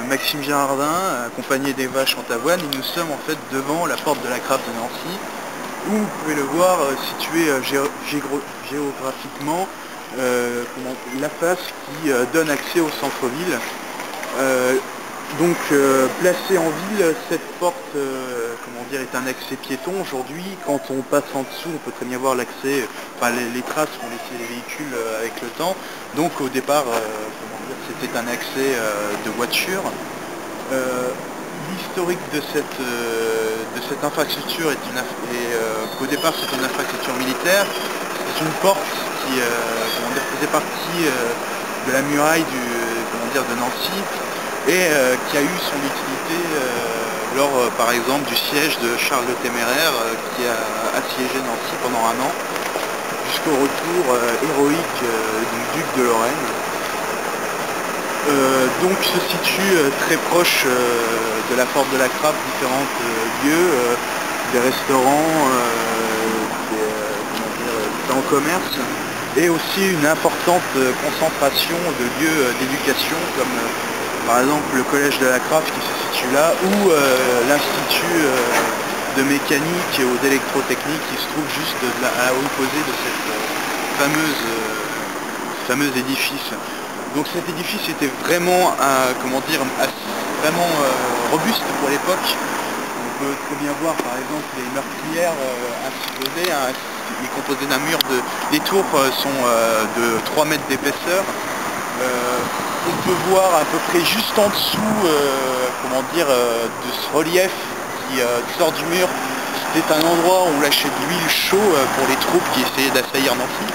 Maxime Girardin, accompagné des vaches en tavoine, et nous sommes en fait devant la porte de la Craffe de Nancy, où vous pouvez le voir situé géographiquement, la face qui donne accès au centre-ville. Placée en ville, cette porte est un accès piéton. Aujourd'hui, quand on passe en dessous, on peut très bien voir l'accès, les traces qu'ont laissé les véhicules avec le temps. Donc au départ, c'était un accès de voiture. L'historique de cette infrastructure qu'au départ c'est une infrastructure militaire. C'est une porte qui faisait partie de la muraille de Nancy, et qui a eu son utilité lors par exemple du siège de Charles le Téméraire, qui a assiégé Nancy pendant un an, jusqu'au retour héroïque du duc de Lorraine. Donc se situe très proche de la porte de la Craffe différents lieux, des restaurants, différents commerces, et aussi une importante concentration de lieux d'éducation, comme par exemple le collège de la Craffe qui se situe là, ou l'institut de mécanique ou d'électrotechnique qui se trouve juste à l'opposé de cette fameuse édifice. Donc cet édifice était vraiment, vraiment robuste pour l'époque. On peut très bien voir par exemple les meurtrières ainsi posées. Il est composé d'un mur les tours sont de 3 mètres d'épaisseur. On peut voir à peu près juste en dessous de ce relief qui sort du mur. C'était un endroit où on lâchait de l'huile chaude pour les troupes qui essayaient d'assaillir Nancy.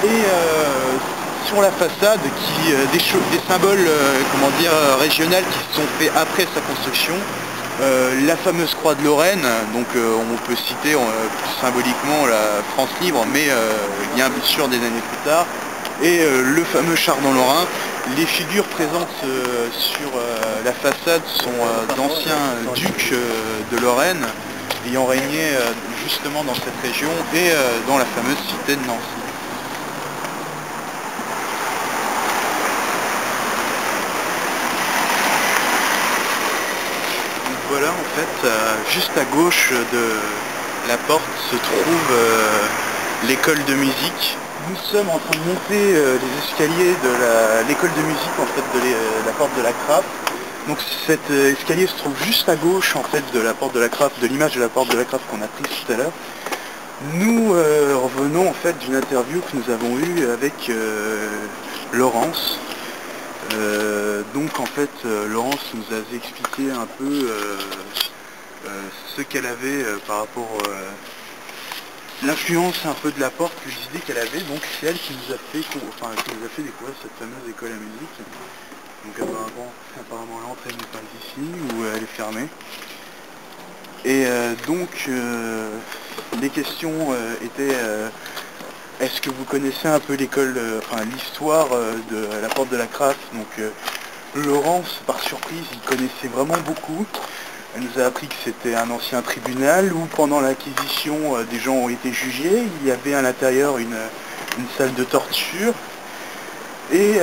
Et sur la façade, des symboles régionaux qui se sont faits après sa construction. La fameuse croix de Lorraine, donc on peut citer symboliquement la France libre, mais bien sûr des années plus tard, et le fameux chardon lorrain. Les figures présentes sur la façade sont d'anciens ducs de Lorraine ayant régné justement dans cette région et dans la fameuse cité de Nancy. Voilà, en fait, juste à gauche de la porte se trouve l'école de musique. Nous sommes en train de monter les escaliers de l'école de musique, en fait, de la porte de la Craffe. Donc cet escalier se trouve juste à gauche, en fait, de la porte de la Craffe, de l'image de la porte de la Craffe qu'on a prise tout à l'heure. Nous revenons en fait d'une interview que nous avons eue avec Laurence. Donc en fait Laurence nous a expliqué un peu ce qu'elle avait par rapport l'influence un peu de la porte, les idées qu'elle avait. Donc c'est elle qui nous a fait découvrir cette fameuse école à musique. Donc apparemment l'entrée n'est pas ici, ou elle est fermée. Et les questions étaient est-ce que vous connaissez un peu l'école, l'histoire de la porte de la Craffe? Donc Laurence, par surprise, il connaissait vraiment beaucoup. Elle nous a appris que c'était un ancien tribunal où pendant l'acquisition des gens ont été jugés. Il y avait à l'intérieur une salle de torture. Et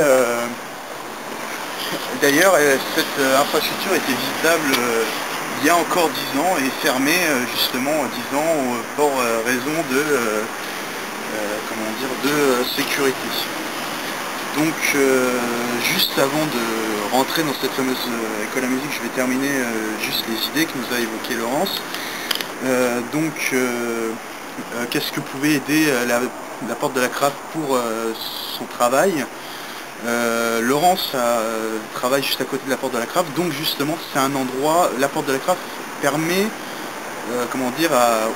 d'ailleurs cette infrastructure était visitable il y a encore 10 ans et fermée justement 10 ans pour raison de sécurité. Donc juste avant de rentrer dans cette fameuse école à musique, je vais terminer juste les idées que nous a évoquées Laurence. Qu'est-ce que pouvait aider la porte de la Craffe pour son travail? Laurence travaille juste à côté de la porte de la Craffe, donc justement c'est un endroit, la porte de la Craffe permet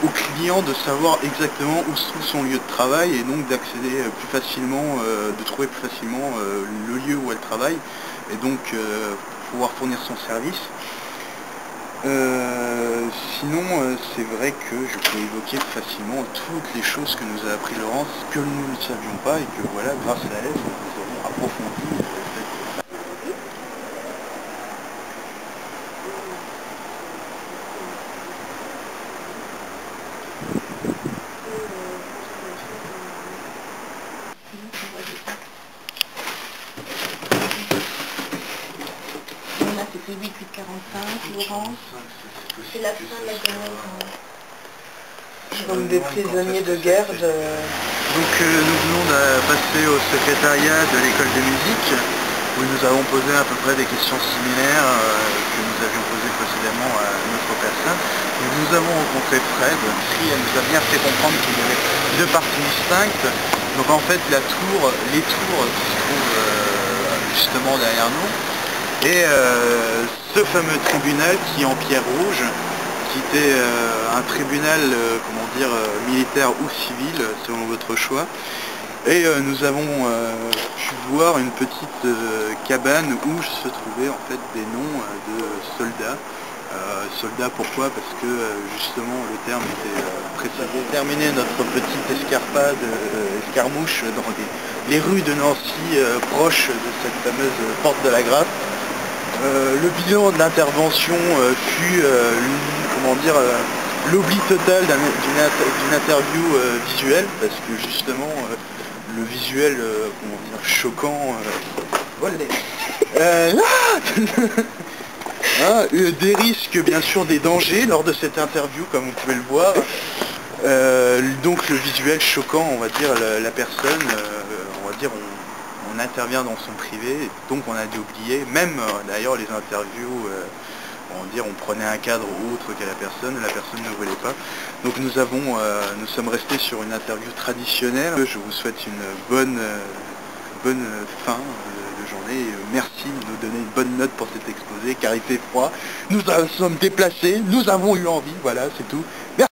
aux clients de savoir exactement où se trouve son lieu de travail, et donc d'accéder plus facilement, de trouver plus facilement le lieu où elle travaille, et donc pouvoir fournir son service. Sinon c'est vrai que je peux évoquer facilement toutes les choses que nous a appris Laurence, que nous ne savions pas, et que voilà, grâce à elle, nous avons approfondi. C'était 8-8-45, Laurence. C'est la fin de la guerre. Comme des prisonniers de guerre. Donc nous venons de passer au secrétariat de l'école de musique, où nous avons posé à peu près des questions similaires que nous avions posées précédemment à notre personne. Nous avons rencontré Fred, qui nous a bien fait comprendre qu'il y avait deux parties distinctes. Donc en fait les tours qui se trouvent justement derrière nous, et ce fameux tribunal qui est en pierre rouge, qui était un tribunal militaire ou civil, selon votre choix. Et nous avons pu voir une petite cabane où se trouvaient en fait des noms de soldats. Soldats pourquoi? Parce que justement le terme était précisé. Nous avons terminé notre petite escarmouche dans les rues de Nancy, proches de cette fameuse porte de la Grappe. Le bilan de l'intervention fut l'oubli total d'une interview visuelle, parce que justement le visuel choquant des risques, bien sûr des dangers lors de cette interview, comme vous pouvez le voir. Donc le visuel choquant, on va dire la personne, on intervient dans son privé, donc on a dû oublier, même d'ailleurs les interviews, on prenait un cadre autre qu'à la personne ne voulait pas. Donc nous sommes restés sur une interview traditionnelle. Je vous souhaite une bonne fin de journée. Merci de nous donner une bonne note pour cet exposé, car il fait froid. Nous sommes déplacés, nous avons eu envie, voilà, c'est tout. Merci.